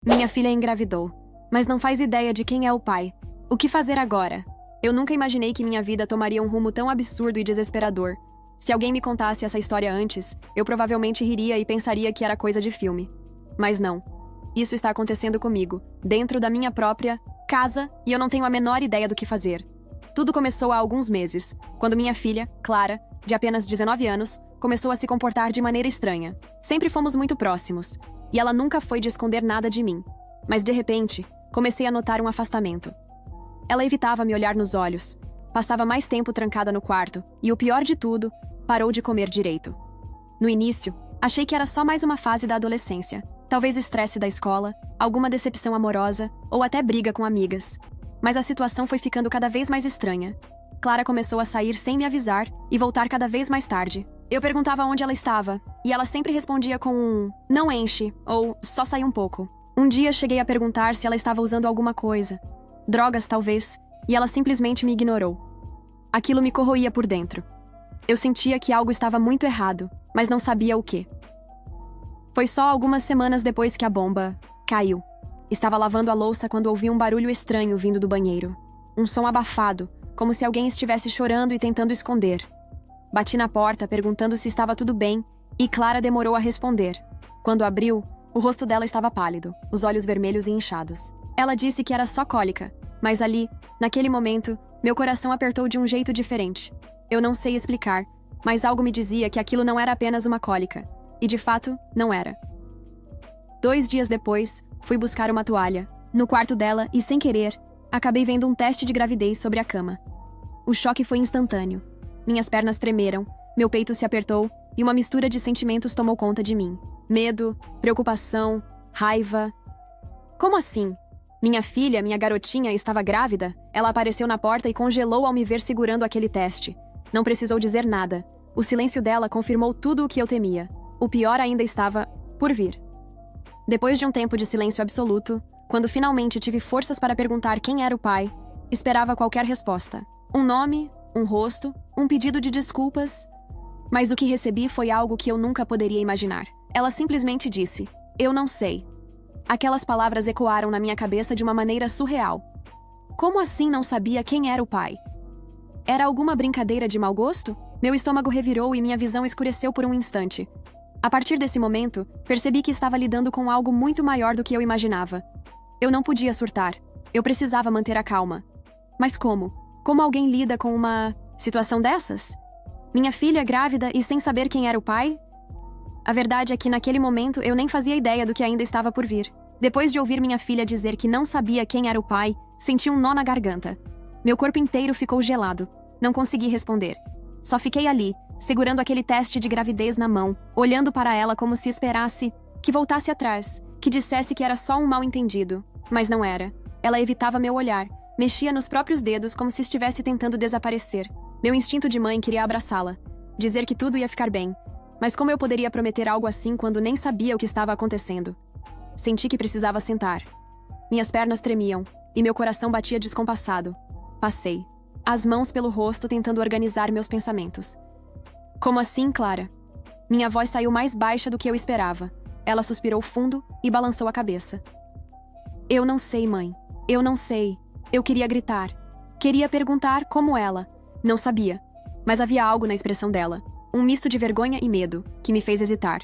Minha filha engravidou, mas não faz ideia de quem é o pai. O que fazer agora? Eu nunca imaginei que minha vida tomaria um rumo tão absurdo e desesperador. Se alguém me contasse essa história antes, eu provavelmente riria e pensaria que era coisa de filme. Mas não. Isso está acontecendo comigo, dentro da minha própria casa, e eu não tenho a menor ideia do que fazer. Tudo começou há alguns meses, quando minha filha, Clara, de apenas 19 anos, começou a se comportar de maneira estranha. Sempre fomos muito próximos, e ela nunca foi de esconder nada de mim. Mas, de repente, comecei a notar um afastamento. Ela evitava me olhar nos olhos, passava mais tempo trancada no quarto, e o pior de tudo, parou de comer direito. No início, achei que era só mais uma fase da adolescência, talvez estresse da escola, alguma decepção amorosa, ou até briga com amigas. Mas a situação foi ficando cada vez mais estranha. Clara começou a sair sem me avisar e voltar cada vez mais tarde. Eu perguntava onde ela estava, e ela sempre respondia com um "não enche" ou "só sai um pouco". Um dia cheguei a perguntar se ela estava usando alguma coisa. Drogas, talvez, e ela simplesmente me ignorou. Aquilo me corroía por dentro. Eu sentia que algo estava muito errado, mas não sabia o quê. Foi só algumas semanas depois que a bomba caiu. Estava lavando a louça quando ouvi um barulho estranho vindo do banheiro. Um som abafado, como se alguém estivesse chorando e tentando esconder. Bati na porta perguntando se estava tudo bem, e Clara demorou a responder. Quando abriu, o rosto dela estava pálido, os olhos vermelhos e inchados. Ela disse que era só cólica, mas ali, naquele momento, meu coração apertou de um jeito diferente. Eu não sei explicar, mas algo me dizia que aquilo não era apenas uma cólica. E de fato, não era. 2 dias depois, fui buscar uma toalha, no quarto dela e, sem querer, acabei vendo um teste de gravidez sobre a cama. O choque foi instantâneo. Minhas pernas tremeram, meu peito se apertou e uma mistura de sentimentos tomou conta de mim. Medo, preocupação, raiva. Como assim? Minha filha, minha garotinha, estava grávida? Ela apareceu na porta e congelou ao me ver segurando aquele teste. Não precisou dizer nada. O silêncio dela confirmou tudo o que eu temia. O pior ainda estava por vir. Depois de um tempo de silêncio absoluto, quando finalmente tive forças para perguntar quem era o pai, esperava qualquer resposta. Um nome, um rosto, um pedido de desculpas. Mas o que recebi foi algo que eu nunca poderia imaginar. Ela simplesmente disse: "Eu não sei." Aquelas palavras ecoaram na minha cabeça de uma maneira surreal. Como assim não sabia quem era o pai? Era alguma brincadeira de mau gosto? Meu estômago revirou e minha visão escureceu por um instante. A partir desse momento, percebi que estava lidando com algo muito maior do que eu imaginava. Eu não podia surtar. Eu precisava manter a calma. Mas como? Como alguém lida com uma situação dessas? Minha filha grávida e sem saber quem era o pai? A verdade é que naquele momento eu nem fazia ideia do que ainda estava por vir. Depois de ouvir minha filha dizer que não sabia quem era o pai, senti um nó na garganta. Meu corpo inteiro ficou gelado. Não consegui responder. Só fiquei ali, segurando aquele teste de gravidez na mão, olhando para ela como se esperasse que voltasse atrás, que dissesse que era só um mal-entendido. Mas não era. Ela evitava meu olhar, mexia nos próprios dedos como se estivesse tentando desaparecer. Meu instinto de mãe queria abraçá-la, dizer que tudo ia ficar bem. Mas como eu poderia prometer algo assim quando nem sabia o que estava acontecendo? Senti que precisava sentar. Minhas pernas tremiam, e meu coração batia descompassado. Passei as mãos pelo rosto tentando organizar meus pensamentos. Como assim, Clara? Minha voz saiu mais baixa do que eu esperava. Ela suspirou fundo e balançou a cabeça. Eu não sei, mãe. Eu não sei. Eu queria gritar. Queria perguntar como ela. Não sabia. Mas havia algo na expressão dela. Um misto de vergonha e medo, que me fez hesitar.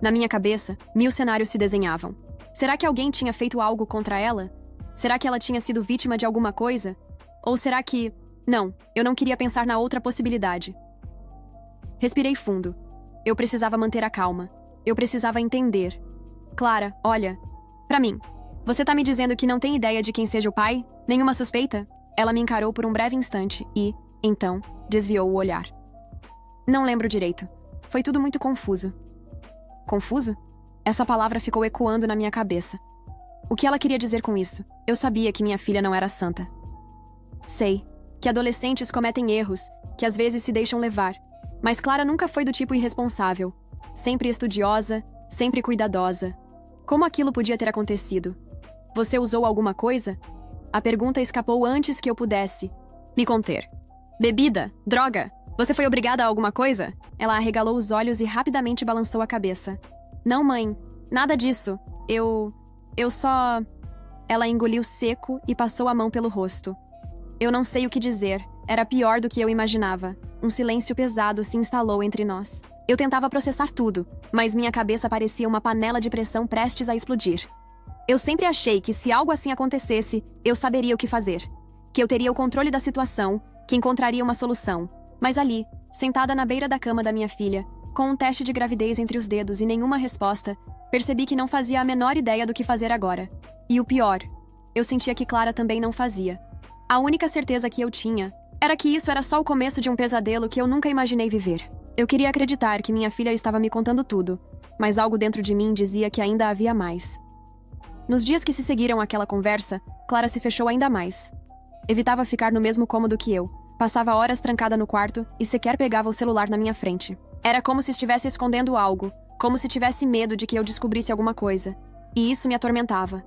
Na minha cabeça, 1000 cenários se desenhavam. Será que alguém tinha feito algo contra ela? Será que ela tinha sido vítima de alguma coisa? Ou será que... Não, eu não queria pensar na outra possibilidade. Respirei fundo. Eu precisava manter a calma. Eu precisava entender. Clara, olha. Pra mim. Você tá me dizendo que não tem ideia de quem seja o pai? Nenhuma suspeita? Ela me encarou por um breve instante e, então, desviou o olhar. Não lembro direito. Foi tudo muito confuso. Confuso? Essa palavra ficou ecoando na minha cabeça. O que ela queria dizer com isso? Eu sabia que minha filha não era santa. Sei que adolescentes cometem erros, que às vezes se deixam levar. Mas Clara nunca foi do tipo irresponsável. Sempre estudiosa, sempre cuidadosa. Como aquilo podia ter acontecido? Você usou alguma coisa? A pergunta escapou antes que eu pudesse me conter. Bebida? Droga? Você foi obrigada a alguma coisa? Ela arregalou os olhos e rapidamente balançou a cabeça. Não, mãe. Nada disso. Eu só... Ela engoliu seco e passou a mão pelo rosto. Eu não sei o que dizer. Era pior do que eu imaginava. Um silêncio pesado se instalou entre nós. Eu tentava processar tudo, mas minha cabeça parecia uma panela de pressão prestes a explodir. Eu sempre achei que se algo assim acontecesse, eu saberia o que fazer. Que eu teria o controle da situação, que encontraria uma solução. Mas ali, sentada na beira da cama da minha filha, com um teste de gravidez entre os dedos e nenhuma resposta, percebi que não fazia a menor ideia do que fazer agora. E o pior, eu sentia que Clara também não fazia. A única certeza que eu tinha era que isso era só o começo de um pesadelo que eu nunca imaginei viver. Eu queria acreditar que minha filha estava me contando tudo, mas algo dentro de mim dizia que ainda havia mais. Nos dias que se seguiram àquela conversa, Clara se fechou ainda mais. Evitava ficar no mesmo cômodo que eu, passava horas trancada no quarto e sequer pegava o celular na minha frente. Era como se estivesse escondendo algo, como se tivesse medo de que eu descobrisse alguma coisa. E isso me atormentava.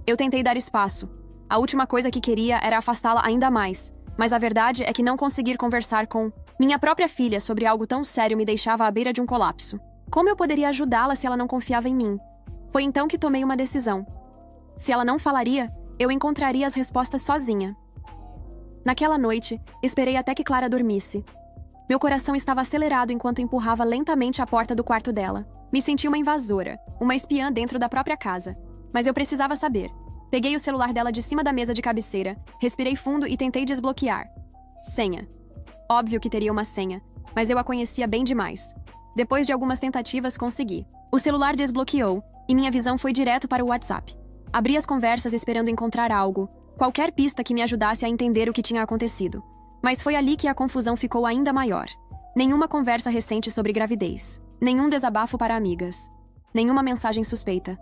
Eu tentei dar espaço. A última coisa que queria era afastá-la ainda mais, mas a verdade é que não conseguir conversar com minha própria filha sobre algo tão sério me deixava à beira de um colapso. Como eu poderia ajudá-la se ela não confiava em mim? Foi então que tomei uma decisão. Se ela não falaria, eu encontraria as respostas sozinha. Naquela noite, esperei até que Clara dormisse. Meu coração estava acelerado enquanto empurrava lentamente a porta do quarto dela. Me senti uma invasora, uma espiã dentro da própria casa. Mas eu precisava saber. Peguei o celular dela de cima da mesa de cabeceira, respirei fundo e tentei desbloquear. Senha. Óbvio que teria uma senha, mas eu a conhecia bem demais. Depois de algumas tentativas, consegui. O celular desbloqueou, e minha visão foi direto para o WhatsApp. Abri as conversas esperando encontrar algo, qualquer pista que me ajudasse a entender o que tinha acontecido. Mas foi ali que a confusão ficou ainda maior. Nenhuma conversa recente sobre gravidez. Nenhum desabafo para amigas. Nenhuma mensagem suspeita.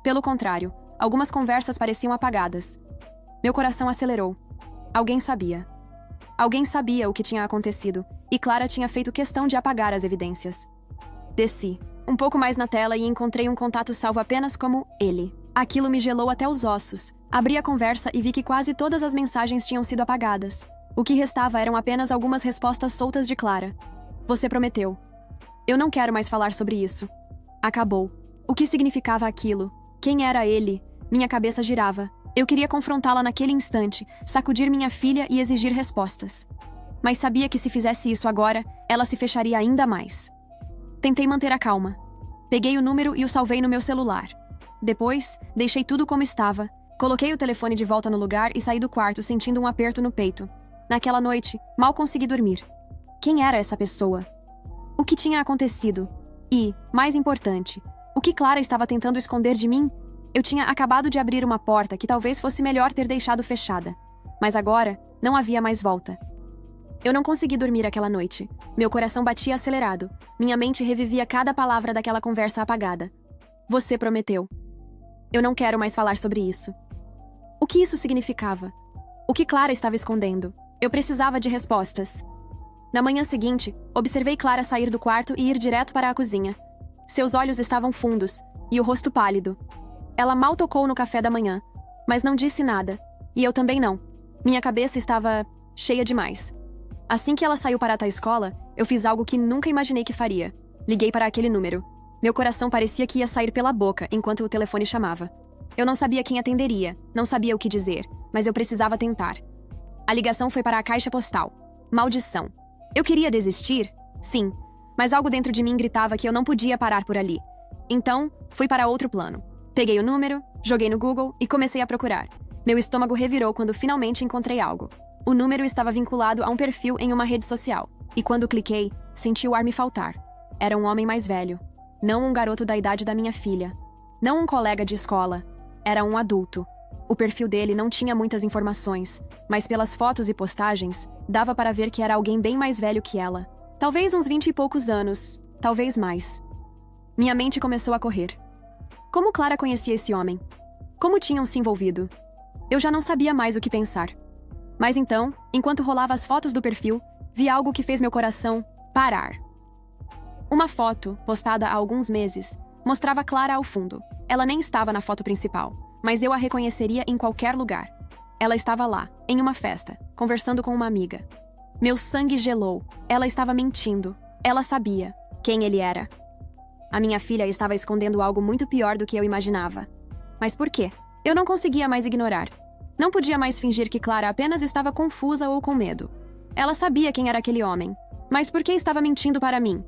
Pelo contrário, algumas conversas pareciam apagadas. Meu coração acelerou. Alguém sabia. Alguém sabia o que tinha acontecido, e Clara tinha feito questão de apagar as evidências. Desci, um pouco mais na tela e encontrei um contato salvo apenas como ele. Aquilo me gelou até os ossos. Abri a conversa e vi que quase todas as mensagens tinham sido apagadas. O que restava eram apenas algumas respostas soltas de Clara. Você prometeu. Eu não quero mais falar sobre isso. Acabou. O que significava aquilo? Quem era ele? Minha cabeça girava. Eu queria confrontá-la naquele instante, sacudir minha filha e exigir respostas. Mas sabia que se fizesse isso agora, ela se fecharia ainda mais. Tentei manter a calma. Peguei o número e o salvei no meu celular. Depois, deixei tudo como estava. Coloquei o telefone de volta no lugar e saí do quarto sentindo um aperto no peito. Naquela noite, mal consegui dormir. Quem era essa pessoa? O que tinha acontecido? E, mais importante, o que Clara estava tentando esconder de mim? Eu tinha acabado de abrir uma porta que talvez fosse melhor ter deixado fechada. Mas agora, não havia mais volta. Eu não consegui dormir aquela noite. Meu coração batia acelerado. Minha mente revivia cada palavra daquela conversa apagada. Você prometeu. Eu não quero mais falar sobre isso. O que isso significava? O que Clara estava escondendo? Eu precisava de respostas. Na manhã seguinte, observei Clara sair do quarto e ir direto para a cozinha. Seus olhos estavam fundos, e o rosto pálido. Ela mal tocou no café da manhã, mas não disse nada. E eu também não. Minha cabeça estava cheia demais. Assim que ela saiu para a escola, eu fiz algo que nunca imaginei que faria. Liguei para aquele número. Meu coração parecia que ia sair pela boca enquanto o telefone chamava. Eu não sabia quem atenderia, não sabia o que dizer, mas eu precisava tentar. A ligação foi para a caixa postal. Maldição. Eu queria desistir? Sim, mas algo dentro de mim gritava que eu não podia parar por ali. Então, fui para outro plano. Peguei o número, joguei no Google e comecei a procurar. Meu estômago revirou quando finalmente encontrei algo. O número estava vinculado a um perfil em uma rede social. E quando cliquei, senti o ar me faltar. Era um homem mais velho. Não um garoto da idade da minha filha. Não um colega de escola. Era um adulto. O perfil dele não tinha muitas informações, mas pelas fotos e postagens, dava para ver que era alguém bem mais velho que ela. Talvez uns 20 e poucos anos, talvez mais. Minha mente começou a correr. Como Clara conhecia esse homem? Como tinham se envolvido? Eu já não sabia mais o que pensar. Mas então, enquanto rolava as fotos do perfil, vi algo que fez meu coração parar. Uma foto, postada há alguns meses, mostrava Clara ao fundo. Ela nem estava na foto principal, mas eu a reconheceria em qualquer lugar. Ela estava lá, em uma festa, conversando com uma amiga. Meu sangue gelou. Ela estava mentindo. Ela sabia quem ele era. A minha filha estava escondendo algo muito pior do que eu imaginava. Mas por quê? Eu não conseguia mais ignorar. Não podia mais fingir que Clara apenas estava confusa ou com medo. Ela sabia quem era aquele homem. Mas por que estava mentindo para mim?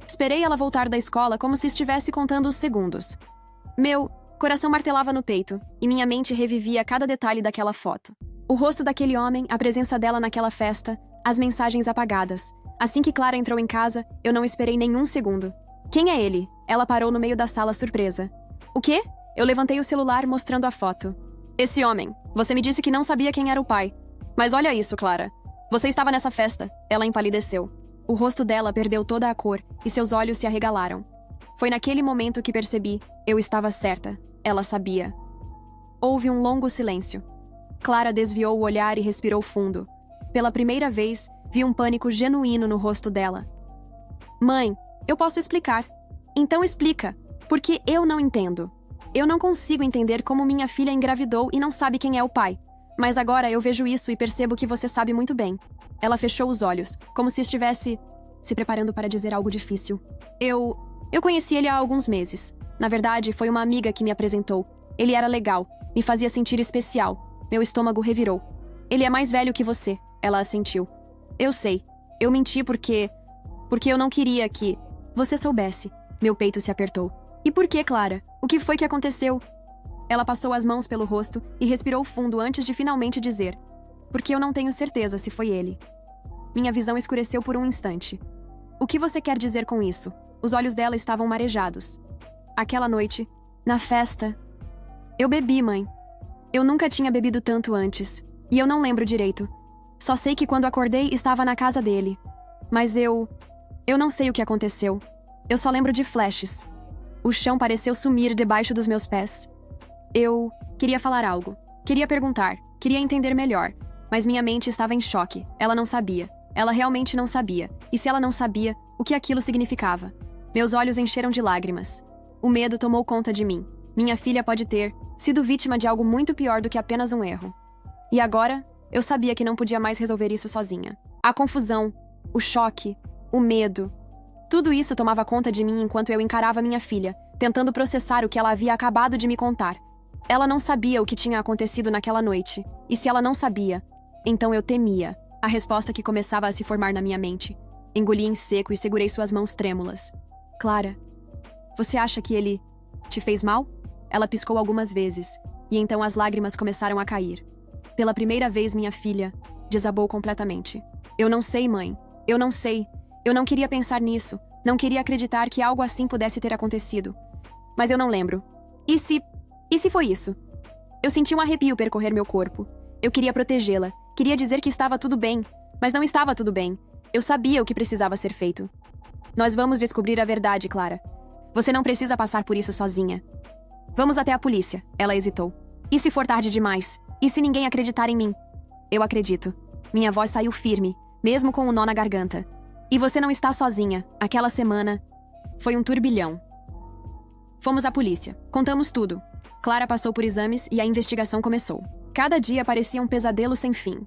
Esperei ela voltar da escola como se estivesse contando os segundos. Meu coração martelava no peito, e minha mente revivia cada detalhe daquela foto. O rosto daquele homem, a presença dela naquela festa, as mensagens apagadas. Assim que Clara entrou em casa, eu não esperei nenhum segundo. Quem é ele? Ela parou no meio da sala surpresa. O quê? Eu levantei o celular mostrando a foto. Esse homem. Você me disse que não sabia quem era o pai. Mas olha isso, Clara. Você estava nessa festa. Ela empalideceu. O rosto dela perdeu toda a cor e seus olhos se arregalaram. Foi naquele momento que percebi, eu estava certa. Ela sabia. Houve um longo silêncio. Clara desviou o olhar e respirou fundo. Pela primeira vez, vi um pânico genuíno no rosto dela. Mãe, eu posso explicar. Então explica. Porque eu não entendo. Eu não consigo entender como minha filha engravidou e não sabe quem é o pai. Mas agora eu vejo isso e percebo que você sabe muito bem. Ela fechou os olhos, como se estivesse se preparando para dizer algo difícil. Eu conheci ele há alguns meses. Na verdade, foi uma amiga que me apresentou. Ele era legal, me fazia sentir especial. Meu estômago revirou. Ele é mais velho que você, ela assentiu. Eu sei. Eu menti porque eu não queria que você soubesse. Meu peito se apertou. E por que, Clara? O que foi que aconteceu? Ela passou as mãos pelo rosto e respirou fundo antes de finalmente dizer: porque eu não tenho certeza se foi ele. Minha visão escureceu por um instante. O que você quer dizer com isso? Os olhos dela estavam marejados. Aquela noite, na festa... Eu bebi, mãe. Eu nunca tinha bebido tanto antes. E eu não lembro direito. Só sei que quando acordei estava na casa dele. Mas eu não sei o que aconteceu. Eu só lembro de flashes. O chão pareceu sumir debaixo dos meus pés. Eu queria falar algo. Queria perguntar. Queria entender melhor. Mas minha mente estava em choque. Ela não sabia. Ela realmente não sabia. E se ela não sabia, o que aquilo significava? Meus olhos encheram de lágrimas. O medo tomou conta de mim. Minha filha pode ter sido vítima de algo muito pior do que apenas um erro. E agora, eu sabia que não podia mais resolver isso sozinha. A confusão, o choque, o medo... Tudo isso tomava conta de mim enquanto eu encarava minha filha, tentando processar o que ela havia acabado de me contar. Ela não sabia o que tinha acontecido naquela noite. E se ela não sabia, então eu temia. A resposta que começava a se formar na minha mente. Engoli em seco e segurei suas mãos trêmulas. Clara, você acha que ele te fez mal? Ela piscou algumas vezes, e então as lágrimas começaram a cair. Pela primeira vez, minha filha desabou completamente. Eu não sei, mãe. Eu não sei. Eu não queria pensar nisso. Não queria acreditar que algo assim pudesse ter acontecido. Mas eu não lembro. E se foi isso? Eu senti um arrepio percorrer meu corpo. Eu queria protegê-la. Queria dizer que estava tudo bem. Mas não estava tudo bem. Eu sabia o que precisava ser feito. Nós vamos descobrir a verdade, Clara. Você não precisa passar por isso sozinha. Vamos até a polícia. Ela hesitou. E se for tarde demais? E se ninguém acreditar em mim? Eu acredito. Minha voz saiu firme, mesmo com um nó na garganta. E você não está sozinha. Aquela semana foi um turbilhão. Fomos à polícia. Contamos tudo. Clara passou por exames e a investigação começou. Cada dia parecia um pesadelo sem fim.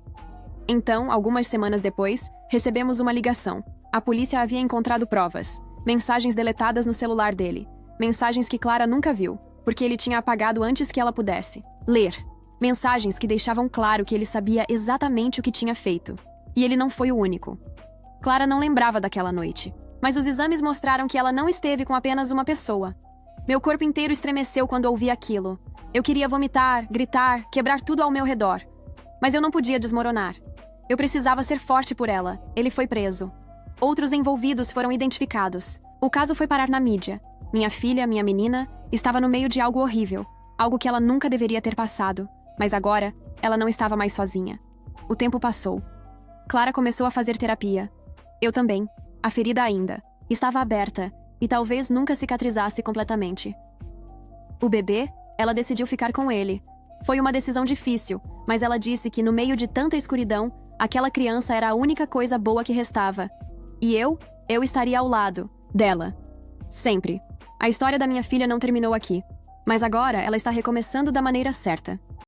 Então, algumas semanas depois, recebemos uma ligação. A polícia havia encontrado provas. Mensagens deletadas no celular dele. Mensagens que Clara nunca viu, porque ele tinha apagado antes que ela pudesse ler. Mensagens que deixavam claro que ele sabia exatamente o que tinha feito. E ele não foi o único. Clara não lembrava daquela noite, mas os exames mostraram que ela não esteve com apenas uma pessoa. Meu corpo inteiro estremeceu quando ouvi aquilo. Eu queria vomitar, gritar, quebrar tudo ao meu redor. Mas eu não podia desmoronar. Eu precisava ser forte por ela. Ele foi preso. Outros envolvidos foram identificados. O caso foi parar na mídia. Minha filha, minha menina, estava no meio de algo horrível. Algo que ela nunca deveria ter passado. Mas agora, ela não estava mais sozinha. O tempo passou. Clara começou a fazer terapia. Eu também. A ferida ainda estava aberta e talvez nunca cicatrizasse completamente. O bebê, ela decidiu ficar com ele. Foi uma decisão difícil, mas ela disse que no meio de tanta escuridão, aquela criança era a única coisa boa que restava. E eu estaria ao lado dela. Sempre. A história da minha filha não terminou aqui. Mas agora ela está recomeçando da maneira certa.